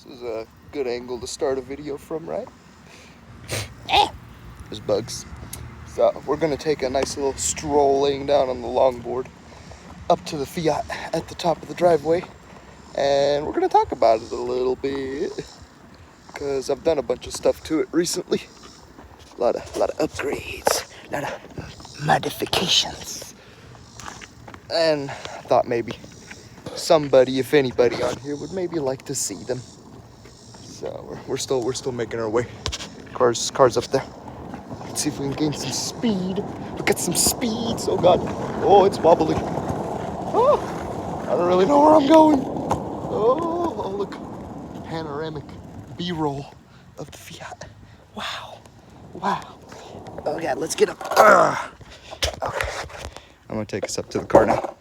This is a good angle to start a video from, right? There's bugs. So we're gonna take a nice little stroll laying down on the longboard up to the Fiat at the top of the driveway, and we're gonna talk about it a little bit because I've done a bunch of stuff to it recently. A lot of upgrades, a lot of modifications, and I thought maybe somebody, if anybody on here, would maybe like to see them. So we're still making our way. Cars up there. Let's see if we can gain some speed. Look at some speeds. Oh God. Oh, it's wobbly. Oh, I don't really know where I'm going. Oh, look. Panoramic B-roll of the Fiat. Wow. Oh God, let's get up. Okay. I'm gonna take us up to the car now.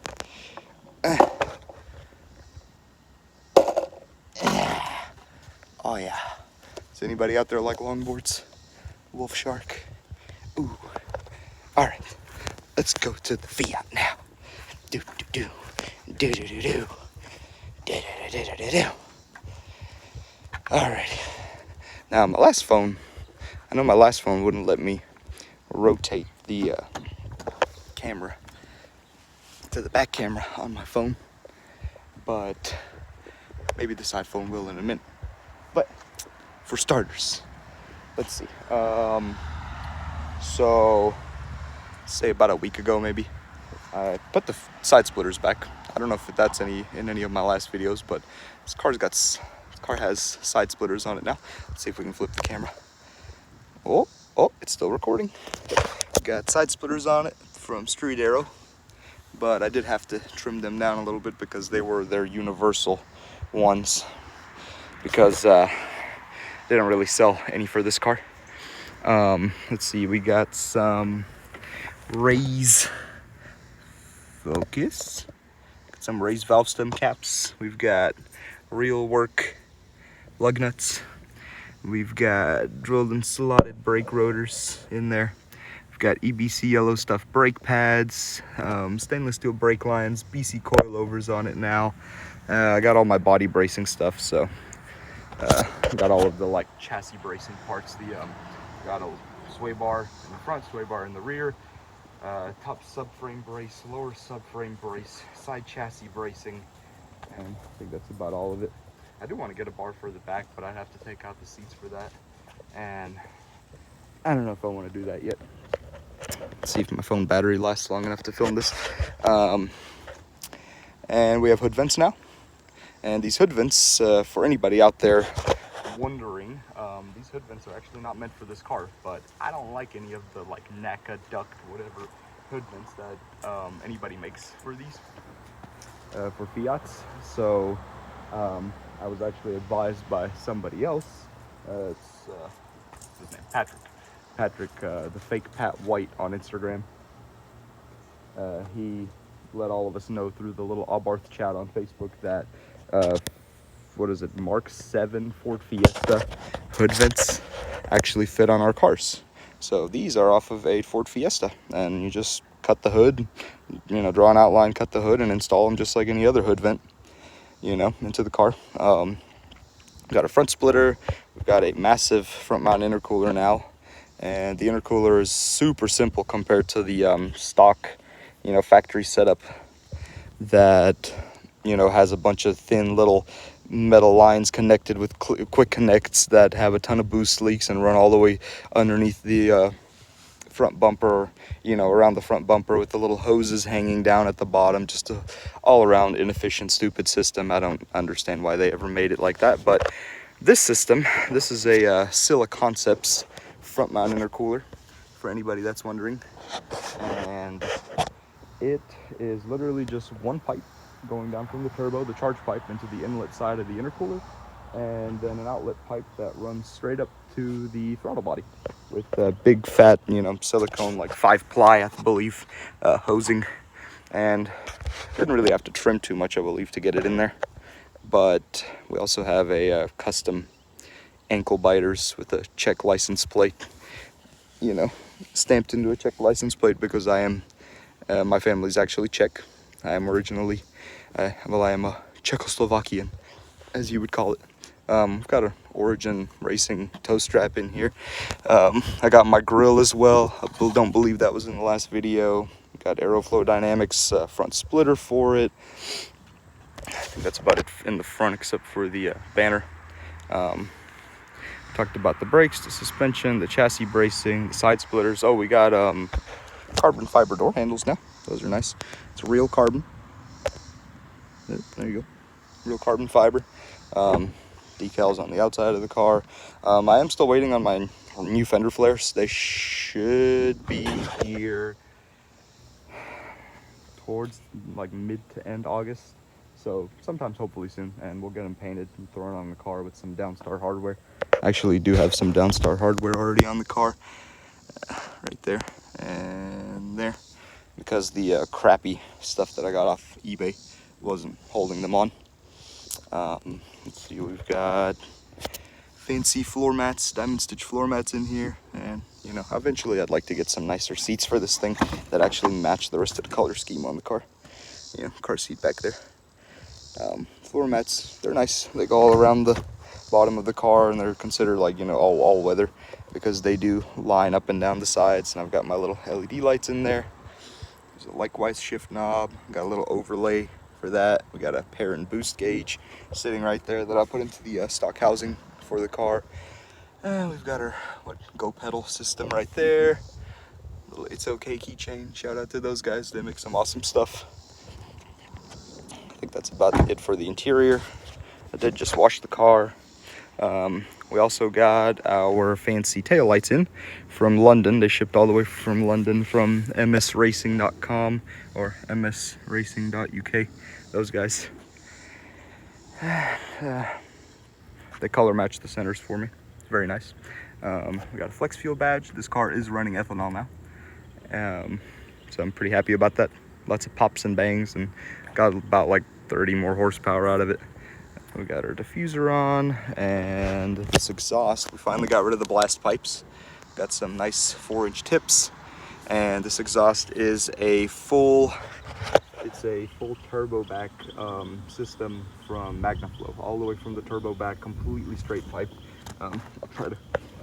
Oh yeah. Is anybody out there like longboards? Wolf shark. Ooh. All right. Let's go to the Fiat now. Do. All right. Now my last phone. I know my last phone wouldn't let me rotate the camera to the back camera on my phone, but maybe this iPhone will in a minute. But for starters, let's see. So say about a week ago, maybe I put the side splitters back. I don't know if that's in any of my last videos, but this car has side splitters on it now. Let's see if we can flip the camera. Oh, it's still recording. Got side splitters on it from Street Arrow, but I did have to trim them down a little bit because they're universal ones, because they don't really sell any for this car. Let's see, we got some raised focus, some raised valve stem caps. We've got real work lug nuts. We've got drilled and slotted brake rotors in there. We've got EBC yellow stuff brake pads, stainless steel brake lines, BC coilovers on it now. I got all my body bracing stuff, so got all of the like chassis bracing parts. Got a sway bar in the front, sway bar in the rear, top subframe brace, lower subframe brace, side chassis bracing, and I think that's about all of it. I do want to get a bar for the back, but I'd have to take out the seats for that, and I don't know if I want to do that yet. Let's see if my phone battery lasts long enough to film this. And we have hood vents now, and these hood vents, for anybody out there wondering, these hood vents are actually not meant for this car, but I don't like any of the like NACA duct whatever hood vents that anybody makes for these for Fiats. So I was actually advised by somebody else. It's what's his name? Patrick, the fake Pat White on Instagram. He let all of us know through the little Abarth chat on Facebook that what is it, Mark 7 Ford Fiesta hood vents actually fit on our cars. So these are off of a Ford Fiesta, and you just cut the hood, draw an outline, cut the hood, and install them just like any other hood vent, into the car. We've got a front splitter. We've got a massive front mount intercooler now, and the intercooler is super simple compared to the stock, factory setup that has a bunch of thin little metal lines connected with quick connects that have a ton of boost leaks and run all the way underneath the front bumper, around the front bumper, with the little hoses hanging down at the bottom. Just a all-around inefficient, stupid system. I don't understand why they ever made it like that, but this system, this is a Scylla Concepts front mount intercooler, for anybody that's wondering, and it is literally just one pipe going down from the turbo, the charge pipe, into the inlet side of the intercooler, and then an outlet pipe that runs straight up to the throttle body with a big fat, silicone, like 5-ply, I believe, hosing. And didn't really have to trim too much, I believe, to get it in there. But we also have a custom ankle biters with a Czech license plate, stamped into a Czech license plate, because I am, my family's actually Czech. I am originally, I am a Czechoslovakian, as you would call it. I've got an Origin Racing toe strap in here. I got my grill as well. I don't believe that was in the last video. Got Aeroflow Dynamics front splitter for it. I think that's about it in the front except for the banner. Talked about the brakes, the suspension, the chassis bracing, the side splitters. Oh, we got carbon fiber door handles now. Those are nice. It's real carbon. There you go. Real carbon fiber. Decals on the outside of the car. I am still waiting on my new fender flares. They should be here towards like mid to end August. So sometimes hopefully soon, and we'll get them painted and thrown on the car with some Downstar hardware. I actually do have some Downstar hardware already on the car. Right there and there. Because the crappy stuff that I got off eBay wasn't holding them on. Let's see, we've got fancy floor mats, diamond stitch floor mats in here, and you know, eventually I'd like to get some nicer seats for this thing that actually match the rest of the color scheme on the car. You know, car seat back there. Floor mats, they're nice. They go all around the bottom of the car, and they're considered like, you know, all weather because they do line up and down the sides. And I've got my little LED lights in there. There's a likewise shift knob. Got a little overlay for that. We got a pair and boost gauge sitting right there that I put into the stock housing for the car. And we've got our go pedal system right there. Little It's Okay keychain. Shout out to those guys. They make some awesome stuff. I think that's about it for the interior. I did just wash the car. We also got our fancy taillights in from London. They shipped all the way from London from msracing.com or msracing.uk. Those guys. They color match the centers for me. It's very nice. We got a flex fuel badge. This car is running ethanol now. So I'm pretty happy about that. Lots of pops and bangs, and got about like 30 more horsepower out of it. We got our diffuser on, and this exhaust, we finally got rid of the blast pipes. Got some nice 4-inch tips, and this exhaust is a full turbo back system from MagnaFlow, all the way from the turbo back, completely straight pipe. I'll try to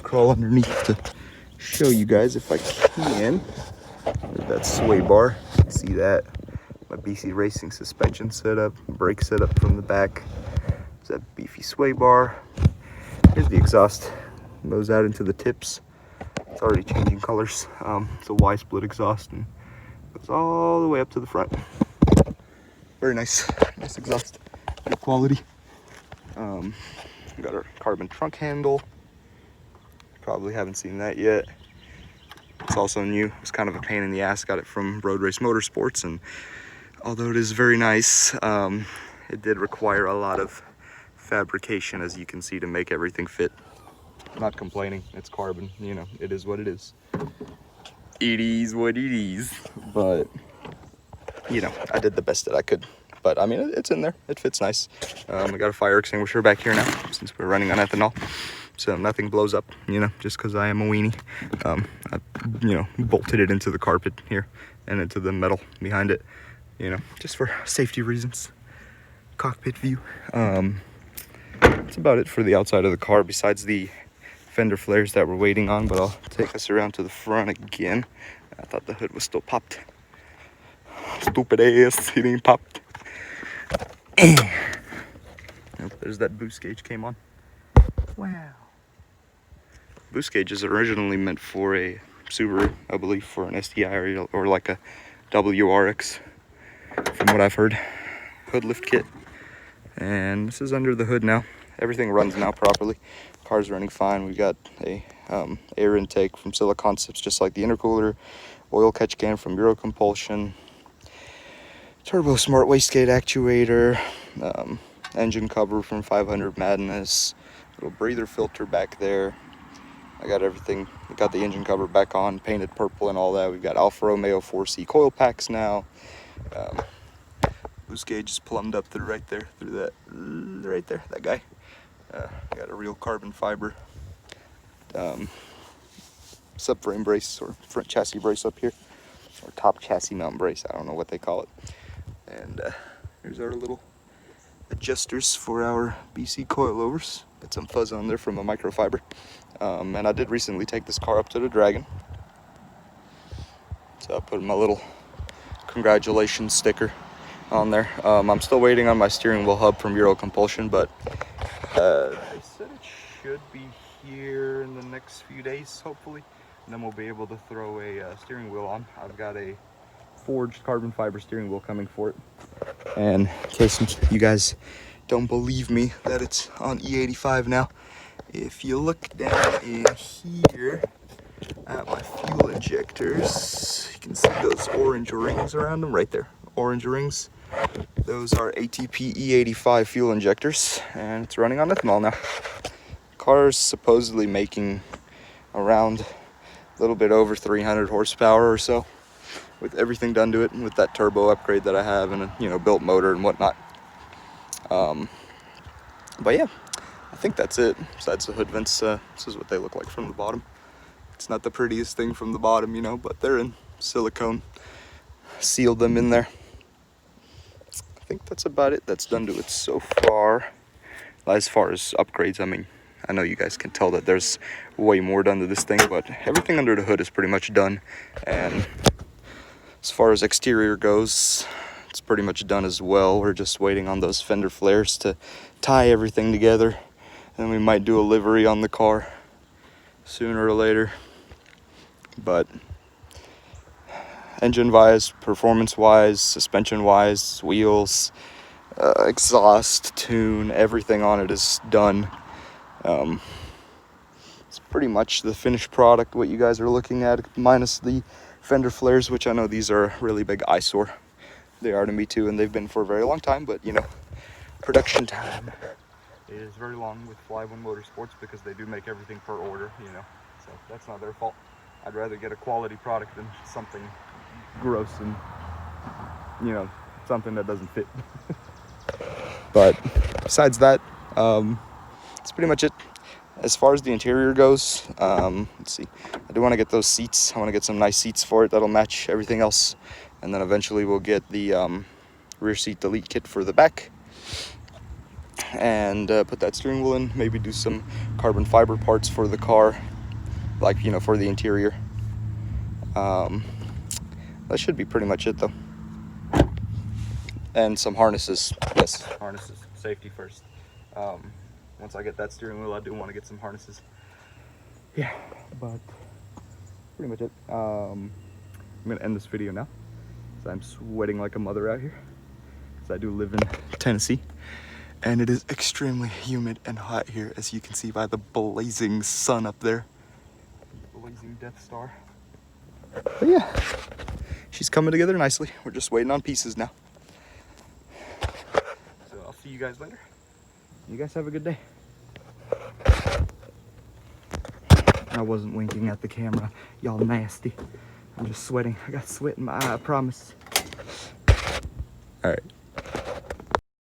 crawl underneath to show you guys if I can. There's that sway bar, see that? My BC Racing suspension setup, brake setup from the back. There's that beefy sway bar. Here's the exhaust. Goes out into the tips. It's already changing colors. It's a Y split exhaust and goes all the way up to the front. Very nice, nice exhaust, good quality. Got our carbon trunk handle. Probably haven't seen that yet. It's also new. It's kind of a pain in the ass. Got it from Road Race Motorsports, and although it is very nice, it did require a lot of fabrication, as you can see, to make everything fit. I'm not complaining. It's carbon, you know, it is what it is. It is what it is. But, you know, I did the best that I could. But, I mean, it's in there. It fits nice. We got a fire extinguisher back here now, since we're running on ethanol. So nothing blows up, you know, just because I am a weenie. I, you know, bolted it into the carpet here and into the metal behind it, you know, just for safety reasons. Cockpit view. That's about it for the outside of the car, besides the fender flares that we're waiting on, but I'll take us around to the front again. I thought the hood was still popped. Stupid ass, it ain't popped. Nope, there's that boost gauge came on. Wow. Boost gauge is originally meant for a Subaru, I believe, for an STI or like a WRX, from what I've heard. Hood lift kit. And this is under the hood now. Everything runs now properly. Car's running fine. We got a air intake from Silla Concepts, just like the intercooler. Oil catch can from Euro Compulsion. Turbo Smart wastegate actuator. Engine cover from 500 Madness. Little breather filter back there. I got everything. We got the engine cover back on, painted purple and all that. We've got Alfa Romeo 4C coil packs now. Boost gauge is plumbed up through right there, through that, right there, that guy. Got a real carbon fiber subframe brace or front chassis brace up here, or top chassis mount brace, I don't know what they call it. And here's our little adjusters for our BC coilovers. Got some fuzz on there from a microfiber. And I did recently take this car up to the Dragon. So I put my little congratulations sticker on there. I'm still waiting on my steering wheel hub from Euro Compulsion, but they said it should be here in the next few days, hopefully. And then we'll be able to throw a steering wheel on. I've got a forged carbon fiber steering wheel coming for it. And in case you guys don't believe me that it's on E85 now, if you look down in here at my fuel injectors, you can see those orange rings around them right there. Orange rings. Those are ATP E85 fuel injectors, and it's running on ethanol now. Car's supposedly making around a little bit over 300 horsepower or so, with everything done to it, and with that turbo upgrade that I have, and a built motor and whatnot. But yeah, I think that's it. Besides the hood vents, this is what they look like from the bottom. It's not the prettiest thing from the bottom, but they're in silicone. Sealed them in there. I think that's about it that's done to it so far. As far as upgrades, I mean, I know you guys can tell that there's way more done to this thing, but everything under the hood is pretty much done. And as far as exterior goes, it's pretty much done as well. We're just waiting on those fender flares to tie everything together. And we might do a livery on the car sooner or later. But engine-wise, performance-wise, suspension-wise, wheels, exhaust, tune, everything on it is done. It's pretty much the finished product, what you guys are looking at, minus the fender flares, which I know these are a really big eyesore. They are to me too, and they've been for a very long time, but production time is very long with Fly One Motorsports because they do make everything per order, so that's not their fault. I'd rather get a quality product than something gross and something that doesn't fit. But besides that, that's pretty much it. As far as the interior goes, let's see, I do want to get those seats. I want to get some nice seats for it that'll match everything else, and then eventually we'll get the rear seat delete kit for the back, and put that steering wheel in. Maybe do some carbon fiber parts for the car, like for the interior. That should be pretty much it though. And some harnesses. Yes, harnesses. Safety first. Once I get that steering wheel, I do want to get some harnesses. Yeah, but pretty much it. I'm going to end this video now, because I'm sweating like a mother out here. Because I do live in Tennessee, and it is extremely humid and hot here, as you can see by the blazing sun up there. Blazing Death Star. But yeah, she's coming together nicely. We're just waiting on pieces now. So I'll see you guys later. You guys have a good day. I wasn't winking at the camera. Y'all nasty. I'm just sweating. I got sweat in my eye, I promise. All right.